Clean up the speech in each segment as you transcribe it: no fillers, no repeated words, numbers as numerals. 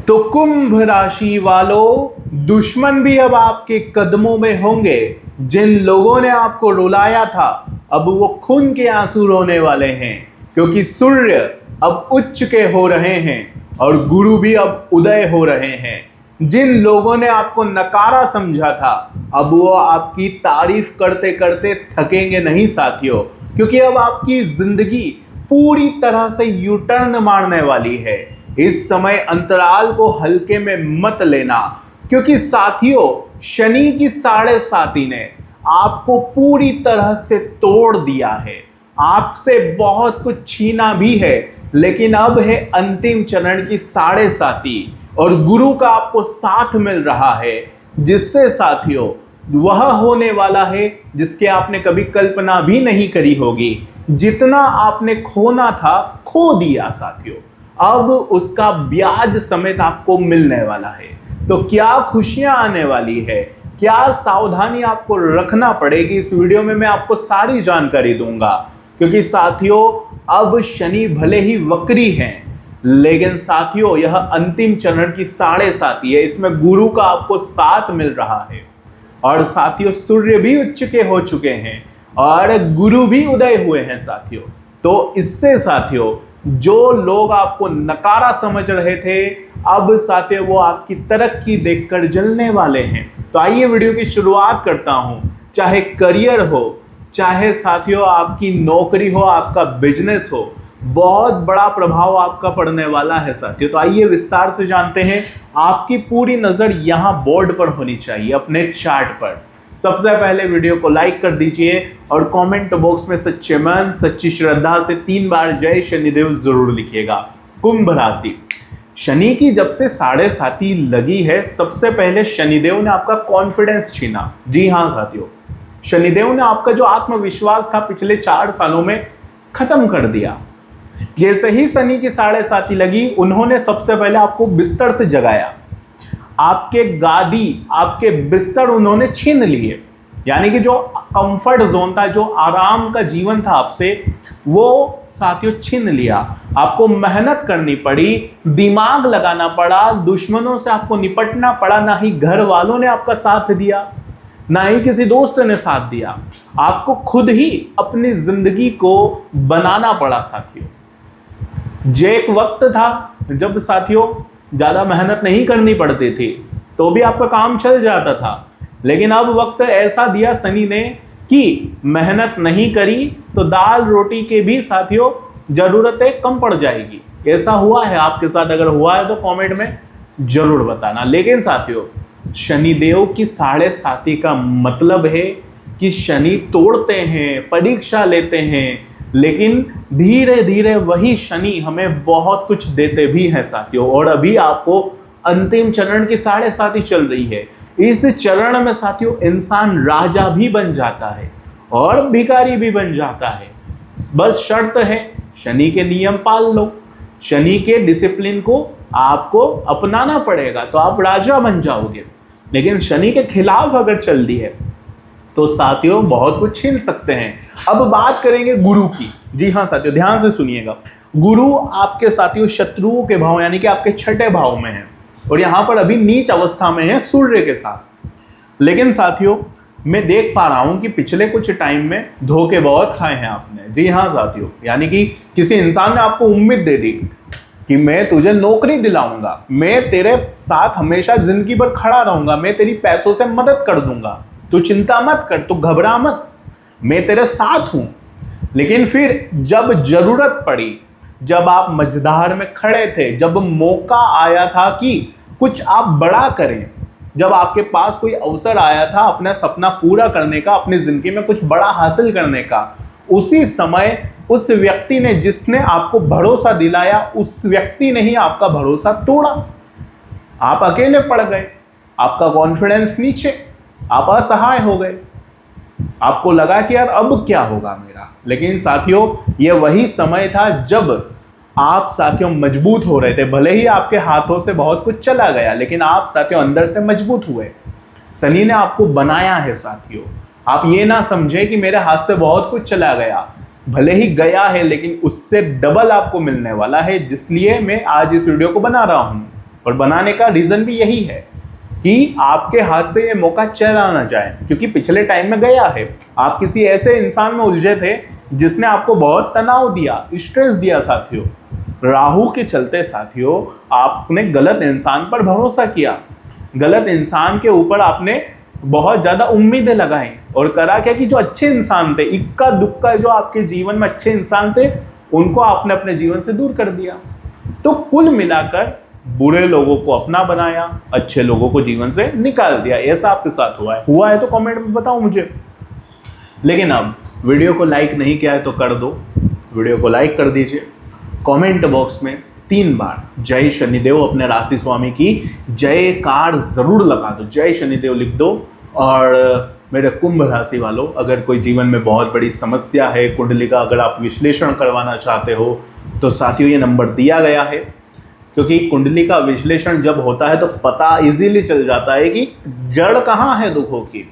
तो कुंभ राशि वालों, दुश्मन भी अब आपके कदमों में होंगे। जिन लोगों ने आपको रुलाया था, अब वो खून के आंसू रोने वाले हैं, क्योंकि सूर्य अब उच्च के हो रहे हैं और गुरु भी अब उदय हो रहे हैं। जिन लोगों ने आपको नकारा समझा था, अब वो आपकी तारीफ करते करते थकेंगे नहीं साथियों, क्योंकि अब आपकी जिंदगी पूरी तरह से यू टर्न मारने वाली है। इस समय अंतराल को हल्के में मत लेना, क्योंकि साथियों शनि की 7.5 ने आपको पूरी तरह से तोड़ दिया है। आपसे बहुत कुछ छीना भी है, लेकिन अब है अंतिम चरण की 7.5 और गुरु का आपको साथ मिल रहा है, जिससे साथियों वह होने वाला है जिसके आपने कभी कल्पना भी नहीं करी होगी। जितना आपने खोना था खो दिया साथियों, अब उसका ब्याज समेत आपको मिलने वाला है। तो क्या खुशियां आने वाली है, क्या सावधानी आपको रखना पड़ेगी, इस वीडियो में मैं आपको सारी जानकारी दूंगा। क्योंकि साथियों अब शनि भले ही वक्री हैं, लेकिन साथियों यह अंतिम चरण की 7.5 है। इसमें गुरु का आपको साथ मिल रहा है और साथियों सूर्य भी उच्च के हो चुके हैं और गुरु भी उदय हुए हैं साथियों। तो इससे साथियों जो लोग आपको नकारा समझ रहे थे, अब साथियों वो आपकी तरक्की देखकर जलने वाले हैं। तो आइए वीडियो की शुरुआत करता हूं। चाहे करियर हो, चाहे साथियों आपकी नौकरी हो, आपका बिजनेस हो, बहुत बड़ा प्रभाव आपका पड़ने वाला है साथियों। तो आइए विस्तार से जानते हैं। आपकी पूरी नजर यहां बोर्ड पर होनी चाहिए, अपने चार्ट पर। सबसे पहले वीडियो को लाइक कर दीजिए और कमेंट बॉक्स में सच्चे मन सच्ची श्रद्धा से 3 बार जय शनिदेव जरूर लिखिएगा। कुंभ राशि, शनि की जब से 7.5 लगी है, सबसे पहले शनिदेव ने आपका कॉन्फिडेंस छीना। जी हाँ साथियों, शनिदेव ने आपका जो आत्मविश्वास था पिछले 4 सालों में खत्म कर दिया। जैसे ही शनि की 7.5 लगी, उन्होंने सबसे पहले आपको बिस्तर से जगाया, आपके गादी, आपके बिस्तर उन्होंने छीन लिए। यानी कि जो कंफर्ट जोन था, जो आराम का जीवन था आपसे, वो साथियों छीन लिया। आपको मेहनत करनी पड़ी, दिमाग लगाना पड़ा, दुश्मनों से आपको निपटना पड़ा। ना ही घर वालों ने आपका साथ दिया, ना ही किसी दोस्त ने साथ दिया। आपको खुद ही अपनी जिंदगी को बनाना पड़ा साथियों। जो एक वक्त था जब साथियों ज्यादा मेहनत नहीं करनी पड़ती थी, तो भी आपका काम चल जाता था। लेकिन अब वक्त ऐसा दिया शनि ने कि मेहनत नहीं करी तो दाल रोटी के भी साथियों जरूरतें कम पड़ जाएगी। ऐसा हुआ है आपके साथ? अगर हुआ है तो कमेंट में जरूर बताना। लेकिन साथियों शनिदेव की 7.5 का मतलब है कि शनि तोड़ते हैं, परीक्षा लेते हैं, लेकिन धीरे धीरे वही शनि हमें बहुत कुछ देते भी हैं साथियों। और अभी आपको अंतिम चरण की 7.5 चल रही है। इस चरण में साथियों इंसान राजा भी बन जाता है और भिखारी भी बन जाता है। बस शर्त है शनि के नियम पाल लो, शनि के डिसिप्लिन को आपको अपनाना पड़ेगा, तो आप राजा बन जाओगे। लेकिन शनि के खिलाफ अगर चल दी है तो साथियों बहुत कुछ छीन सकते हैं। अब बात करेंगे गुरु की। जी हाँ साथियों ध्यान से सुनिएगा। गुरु आपके साथियों शत्रुओं के भाव यानी कि आपके 6ठे भाव में है और यहाँ पर अभी नीच अवस्था में है सूर्य के साथ। लेकिन साथियों मैं देख पा रहा हूं कि पिछले कुछ टाइम में धोखे बहुत खाए हैं आपने। जी हाँ साथियों, यानी कि किसी इंसान ने आपको उम्मीद दे दी कि मैं तुझे नौकरी दिलाऊंगा, मैं तेरे साथ हमेशा जिंदगी भर खड़ा रहूंगा, मैं तेरी पैसों से मदद कर दूंगा, तू चिंता मत कर, तू घबरा मत, मैं तेरे साथ हूं। लेकिन फिर जब जरूरत पड़ी, जब आप मझधार में खड़े थे, जब मौका आया था कि कुछ आप बड़ा करें, जब आपके पास कोई अवसर आया था अपना सपना पूरा करने का, अपनी जिंदगी में कुछ बड़ा हासिल करने का, उसी समय उस व्यक्ति ने, जिसने आपको भरोसा दिलाया, उस व्यक्ति ने ही आपका भरोसा तोड़ा। आप अकेले पड़ गए, आपका कॉन्फिडेंस नीचे, आप असहाय हो गए, आपको लगा कि यार अब क्या होगा मेरा। लेकिन साथियों ये वही समय था जब आप साथियों मजबूत हो रहे थे। भले ही आपके हाथों से बहुत कुछ चला गया, लेकिन आप साथियों अंदर से मजबूत हुए। शनि ने आपको बनाया है साथियों। आप ये ना समझे कि मेरे हाथ से बहुत कुछ चला गया, भले ही गया है लेकिन उससे डबल आपको मिलने वाला है। जिसलिए मैं आज इस वीडियो को बना रहा हूं और बनाने का रीज़न भी यही है कि आपके हाथ से ये मौका चला ना जाए, क्योंकि पिछले टाइम में गया है। आप किसी ऐसे इंसान में उलझे थे जिसने आपको बहुत तनाव दिया, स्ट्रेस दिया साथियों। राहु के चलते साथियों आपने गलत इंसान पर भरोसा किया, गलत इंसान के ऊपर आपने बहुत ज़्यादा उम्मीदें लगाई और करा क्या कि जो अच्छे इंसान थे, इक्का दुक्का जो आपके जीवन में अच्छे इंसान थे, उनको आपने अपने जीवन से दूर कर दिया। तो कुल मिलाकर बुरे लोगों को अपना बनाया, अच्छे लोगों को जीवन से निकाल दिया। ऐसा आपके साथ हुआ है तो कमेंट में बताओ मुझे। लेकिन अब वीडियो को लाइक नहीं किया है तो कर दो, वीडियो को लाइक कर दीजिए। कमेंट बॉक्स में 3 बार जय शनिदेव अपने राशि स्वामी की जयकार जरूर लगा दो, जय शनिदेव लिख दो। और मेरे कुंभ राशि वालों, अगर कोई जीवन में बहुत बड़ी समस्या है, कुंडली का अगर आप विश्लेषण करवाना चाहते हो तो साथियों ये नंबर दिया गया है, क्योंकि कुंडली का विश्लेषण जब होता है तो पता इजीली चल जाता है कि जड़ कहाँ है दुखों की,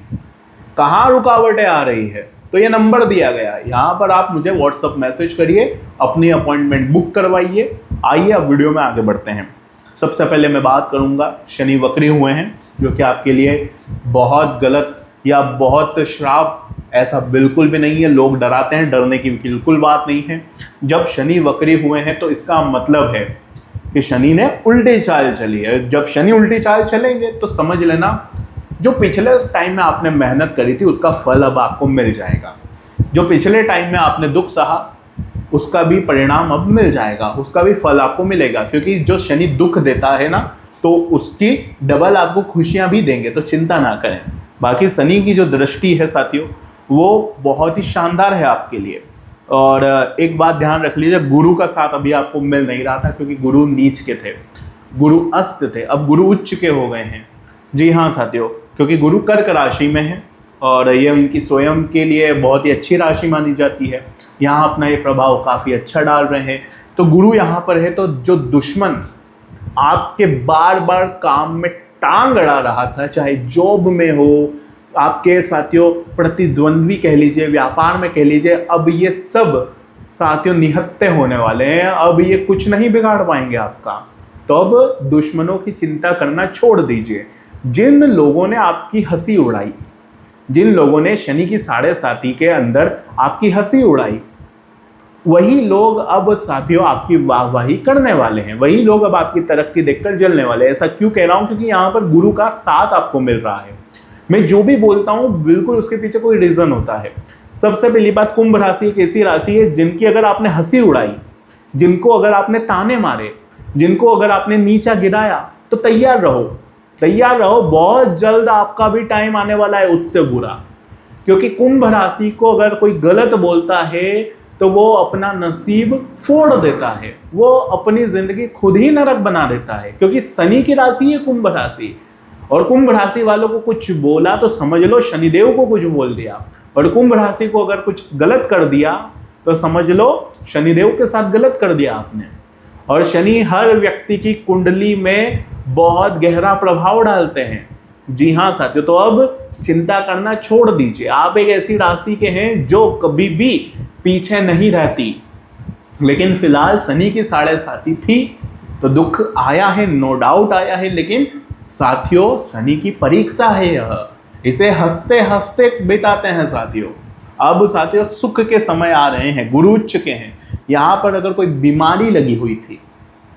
कहाँ रुकावटें आ रही है। तो ये नंबर दिया गया है, यहाँ पर आप मुझे व्हाट्सअप मैसेज करिए, अपनी अपॉइंटमेंट बुक करवाइए। आइए अब वीडियो में आगे बढ़ते हैं। सबसे पहले मैं बात करूँगा, शनि वक्री हुए हैं, जो कि आपके लिए बहुत गलत या बहुत श्राप ऐसा बिल्कुल भी नहीं है। लोग डराते हैं, डरने की बिल्कुल बात नहीं है। जब शनि वक्री हुए हैं तो इसका मतलब है कि शनि ने उल्टी चाल चली है। जब शनि उल्टी चाल चलेंगे तो समझ लेना जो पिछले टाइम में आपने मेहनत करी थी उसका फल अब आपको मिल जाएगा। जो पिछले टाइम में आपने दुख सहा उसका भी परिणाम अब मिल जाएगा, उसका भी फल आपको मिलेगा। क्योंकि जो शनि दुख देता है ना तो उसकी डबल आपको खुशियां भी देंगे, तो चिंता ना करें। बाकी शनि की जो दृष्टि है साथियों वो बहुत ही शानदार है आपके लिए। और एक बात ध्यान रख लीजिए, गुरु का साथ अभी आपको मिल नहीं रहा था क्योंकि गुरु नीच के थे, गुरु अस्त थे, अब गुरु उच्च के हो गए हैं। जी हाँ साथियों, क्योंकि गुरु कर्क राशि में है और ये उनकी स्वयं के लिए बहुत ही अच्छी राशि मानी जाती है। यहाँ अपना ये प्रभाव काफ़ी अच्छा डाल रहे हैं। तो गुरु यहाँ पर है तो जो दुश्मन आपके बार बार काम में टांग अड़ा रहा था, चाहे जॉब में हो, आपके साथियों प्रतिद्वंद्वी कह लीजिए, व्यापार में कह लीजिए, अब ये सब साथियों निहत्थे होने वाले हैं। अब ये कुछ नहीं बिगाड़ पाएंगे आपका। तो अब दुश्मनों की चिंता करना छोड़ दीजिए। जिन लोगों ने आपकी हंसी उड़ाई, जिन लोगों ने शनि की 7.5 के अंदर आपकी हंसी उड़ाई, वही लोग अब साथियों आपकी वाहवाही करने वाले हैं। वही लोग अब आपकी तरक्की देखकर जलने वाले हैं। ऐसा क्यों कह रहा हूं? क्योंकि यहाँ पर गुरु का साथ आपको मिल रहा है। मैं जो भी बोलता हूँ बिल्कुल उसके पीछे कोई रीजन होता है। सबसे पहली बात, कुंभ राशि एक ऐसी राशि है जिनकी अगर आपने हंसी उड़ाई, जिनको अगर आपने ताने मारे, जिनको अगर आपने नीचा गिराया, तो तैयार रहो, तैयार रहो, बहुत जल्द आपका भी टाइम आने वाला है उससे बुरा। क्योंकि कुंभ राशि को अगर कोई गलत बोलता है तो वो अपना नसीब फोड़ देता है, वो अपनी जिंदगी खुद ही नरक बना देता है। क्योंकि शनि की राशि है कुंभ राशि, और कुंभ राशि वालों को कुछ बोला तो समझ लो शनिदेव को कुछ बोल दिया, और कुंभ राशि को अगर कुछ गलत कर दिया तो समझ लो शनिदेव के साथ गलत कर दिया आपने। और शनि हर व्यक्ति की कुंडली में बहुत गहरा प्रभाव डालते हैं। जी हाँ साथियों, तो अब चिंता करना छोड़ दीजिए। आप एक ऐसी राशि के हैं जो कभी भी पीछे नहीं रहती। लेकिन फिलहाल शनि की 7.5 थी तो दुख आया है, नो डाउट आया है, लेकिन साथियों शनि की परीक्षा है यह, इसे हंसते हंसते बिताते हैं साथियों। अब साथियों सुख के समय आ रहे हैं, गुरु उच्च के हैं। यहाँ पर अगर कोई बीमारी लगी हुई थी,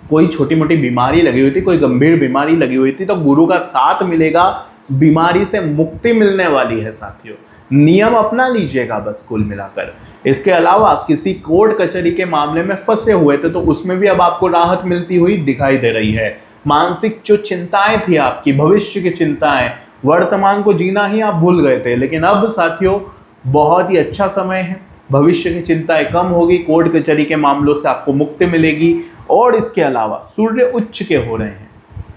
कोई छोटी मोटी बीमारी लगी हुई थी, कोई गंभीर बीमारी लगी हुई थी, तो गुरु का साथ मिलेगा, बीमारी से मुक्ति मिलने वाली है साथियों। नियम अपना लीजिएगा बस कुल मिलाकर। इसके अलावा किसी कोर्ट कचहरी के मामले में फंसे हुए थे तो उसमें भी अब आपको राहत मिलती हुई दिखाई दे रही है। मानसिक जो चिंताएं थी आपकी, भविष्य की चिंताएं, वर्तमान को जीना ही आप भूल गए थे, लेकिन अब साथियों बहुत ही अच्छा समय है। भविष्य की चिंताएं कम होगी, कोर्ट कचहरी के मामलों से आपको मुक्ति मिलेगी। और इसके अलावा सूर्य उच्च के हो रहे हैं,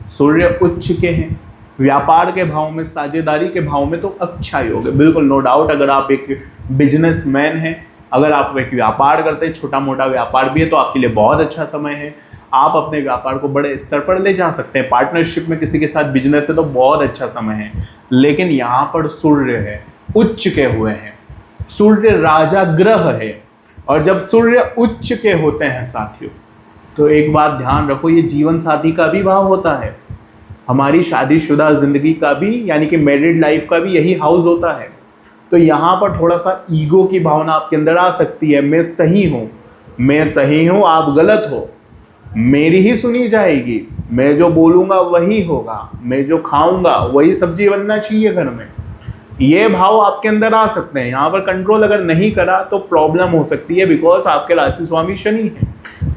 सूर्य उच्च के हैं, व्यापार के भाव में, साझेदारी के भाव में, तो अच्छा योग है बिल्कुल, नो डाउट। अगर आप एक बिजनेसमैन हैं, अगर आप एक व्यापार करते हैं, छोटा मोटा व्यापार भी है, तो आपके लिए बहुत अच्छा समय है। आप अपने व्यापार को बड़े स्तर पर ले जा सकते हैं। पार्टनरशिप में किसी के साथ बिजनेस है तो बहुत अच्छा समय है। लेकिन यहाँ पर सूर्य है, उच्च के हुए हैं, सूर्य राजा ग्रह है, और जब सूर्य उच्च के होते हैं साथियों तो एक बात ध्यान रखो, ये जीवन साथी का भी भाव होता है, हमारी शादीशुदा जिंदगी का भी यानी कि मैरिड लाइफ का भी यही हाउस होता है। तो यहाँ पर थोड़ा सा ईगो की भावना आपके अंदर आ सकती है, मैं सही हूँ, मैं सही हूँ, आप गलत हो, मेरी ही सुनी जाएगी, मैं जो बोलूँगा वही होगा, मैं जो खाऊंगा वही सब्जी बनना चाहिए घर में। ये भाव आपके अंदर आ सकते हैं। यहाँ पर कंट्रोल अगर नहीं करा तो प्रॉब्लम हो सकती है, बिकॉज आपके राशि स्वामी शनि है,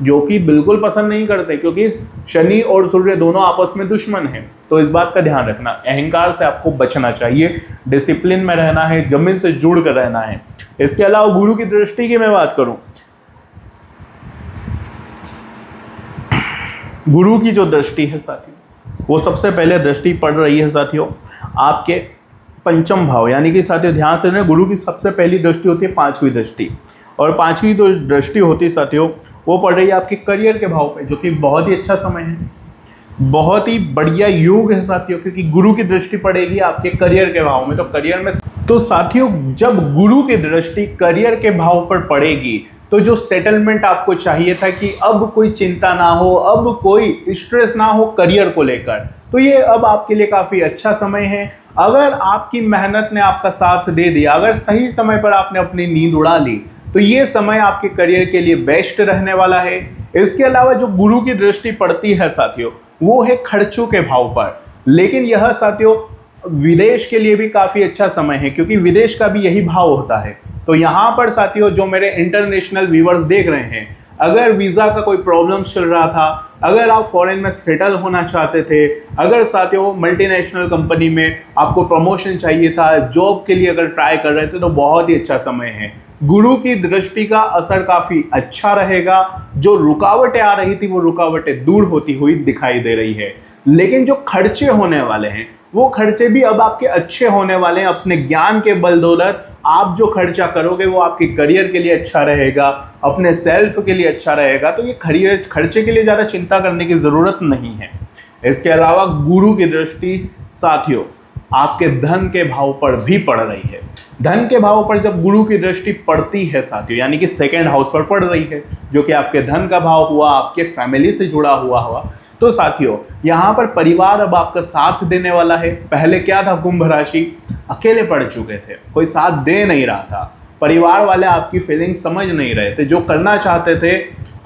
जो कि बिल्कुल पसंद नहीं करते, क्योंकि शनि और सूर्य दोनों आपस में दुश्मन हैं। तो इस बात का ध्यान रखना, अहंकार से आपको बचना चाहिए, डिसिप्लिन में रहना है, जमीन से जुड़ कर रहना है। इसके अलावा गुरु की दृष्टि की मैं बात करूं, गुरु की जो दृष्टि है साथियों, वो सबसे पहले दृष्टि पड़ रही है साथियों आपके पंचम भाव, यानी कि साथियों ध्यान से ना, गुरु की सबसे पहली दृष्टि होती है पांचवी दृष्टि, और पांचवी जो दृष्टि होती है साथियों वो पड़ रही है आपके करियर के भाव पे, जो कि बहुत ही अच्छा समय है, बहुत ही बढ़िया योग है साथियों, क्योंकि गुरु की दृष्टि पड़ेगी आपके करियर के भाव में। तो करियर में तो साथियों जब गुरु की दृष्टि करियर के भाव पर पड़ेगी तो जो सेटलमेंट आपको चाहिए था कि अब कोई चिंता ना हो, अब कोई स्ट्रेस ना हो करियर को लेकर, तो ये अब आपके लिए काफ़ी अच्छा समय है। अगर आपकी मेहनत ने आपका साथ दे दिया, अगर सही समय पर आपने अपनी नींद उड़ा ली, तो ये समय आपके करियर के लिए बेस्ट रहने वाला है। इसके अलावा जो गुरु की दृष्टि पड़ती है साथियों वो है खर्चों के भाव पर, लेकिन यह साथियों विदेश के लिए भी काफ़ी अच्छा समय है, क्योंकि विदेश का भी यही भाव होता है। तो यहाँ पर साथियों जो मेरे इंटरनेशनल व्यूवर्स देख रहे हैं, अगर वीज़ा का कोई प्रॉब्लम चल रहा था, अगर आप फॉरेन में सेटल होना चाहते थे, अगर साथियों मल्टीनेशनल कंपनी में आपको प्रमोशन चाहिए था, जॉब के लिए अगर ट्राई कर रहे थे, तो बहुत ही अच्छा समय है। गुरु की दृष्टि का असर काफ़ी अच्छा रहेगा, जो रुकावटें आ रही थी वो रुकावटें दूर होती हुई दिखाई दे रही है। लेकिन जो खर्चे होने वाले हैं वो खर्चे भी अब आपके अच्छे होने वाले हैं। अपने ज्ञान के बलदौलत आप जो खर्चा करोगे वो आपके करियर के लिए अच्छा रहेगा, अपने सेल्फ के लिए अच्छा रहेगा। तो ये खर्चे के लिए ज़्यादा चिंता करने की ज़रूरत नहीं है। इसके अलावा गुरु की दृष्टि साथियों आपके धन के भाव पर भी पड़ रही है। धन के भाव पर जब गुरु की दृष्टि पड़ती है साथियों, यानी कि सेकंड हाउस पर पड़ रही है, जो कि आपके धन का भाव हुआ, आपके फैमिली से जुड़ा हुआ, तो साथियों यहाँ पर परिवार अब आपका साथ देने वाला है। पहले क्या था, कुंभ राशि अकेले पड़ चुके थे, कोई साथ दे नहीं रहा था, परिवार वाले आपकी फीलिंग समझ नहीं रहे थे, जो करना चाहते थे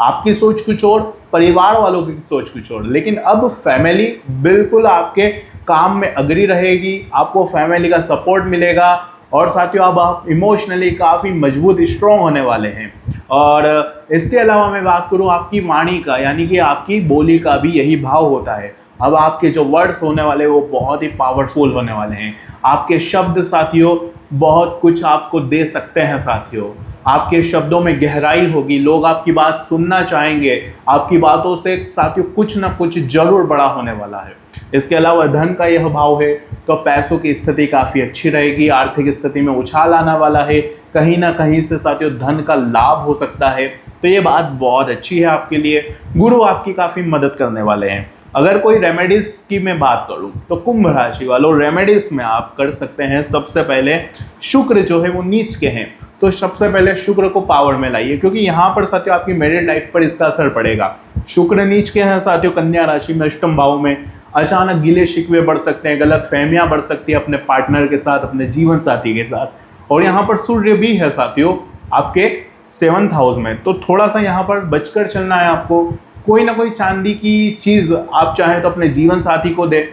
आपकी सोच कुछ और, परिवार वालों की सोच कुछ और। लेकिन अब फैमिली बिल्कुल आपके काम में अग्री रहेगी, आपको फैमिली का सपोर्ट मिलेगा, और साथियों अब आप इमोशनली काफ़ी मजबूत स्ट्रॉन्ग होने वाले हैं। और इसके अलावा मैं बात करूं आपकी वाणी का, यानी कि आपकी बोली का भी यही भाव होता है। अब आपके जो वर्ड्स होने वाले वो बहुत ही पावरफुल होने वाले हैं। आपके शब्द साथियों बहुत कुछ आपको दे सकते हैं साथियों, आपके शब्दों में गहराई होगी, लोग आपकी बात सुनना चाहेंगे, आपकी बातों से साथियों कुछ ना कुछ जरूर बड़ा होने वाला है। इसके अलावा धन का यह भाव है, तो पैसों की स्थिति काफ़ी अच्छी रहेगी, आर्थिक स्थिति में उछाल आने वाला है, कहीं ना कहीं से साथियों धन का लाभ हो सकता है। तो ये बात बहुत अच्छी है आपके लिए, गुरु आपकी काफ़ी मदद करने वाले हैं। अगर कोई रेमेडीज की मैं बात करूं तो कुंभ राशि वालों रेमेडीज में आप कर सकते हैं। सबसे पहले शुक्र जो है वो नीच के हैं, तो सबसे पहले शुक्र को पावर में लाइए, क्योंकि यहाँ पर साथियों आपकी मैरिड लाइफ पर इसका असर पड़ेगा। शुक्र नीच के हैं साथियों कन्या राशि में अष्टम भाव में, अचानक गिले शिकवे बढ़ सकते हैं, गलत फहमियाँ बढ़ सकती है अपने पार्टनर के साथ, अपने जीवन साथी के साथ। और यहाँ पर सूर्य भी है साथियों आपके 7th हाउस में, तो थोड़ा सा यहाँ पर बचकर चलना है आपको। कोई ना कोई चांदी की चीज़ आप चाहे तो अपने जीवन साथी को दे,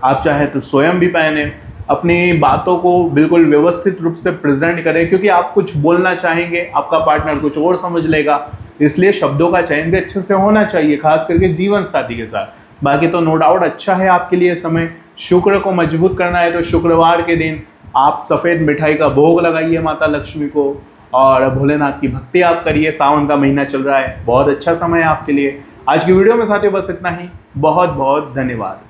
आप चाहे तो स्वयं भी पहने, अपनी बातों को बिल्कुल व्यवस्थित रूप से प्रेजेंट करें, क्योंकि आप कुछ बोलना चाहेंगे, आपका पार्टनर कुछ और समझ लेगा, इसलिए शब्दों का चयन भी अच्छे से होना चाहिए, खास करके जीवन साथी के साथ। बाकी तो नो डाउट अच्छा है आपके लिए समय। शुक्र को मजबूत करना है तो शुक्रवार के दिन आप सफ़ेद मिठाई का भोग लगाइए माता लक्ष्मी को, और भोलेनाथ की भक्ति आप करिए। सावन का महीना चल रहा है, बहुत अच्छा समय है आपके लिए। आज की वीडियो में साथियों बस इतना ही, बहुत बहुत धन्यवाद।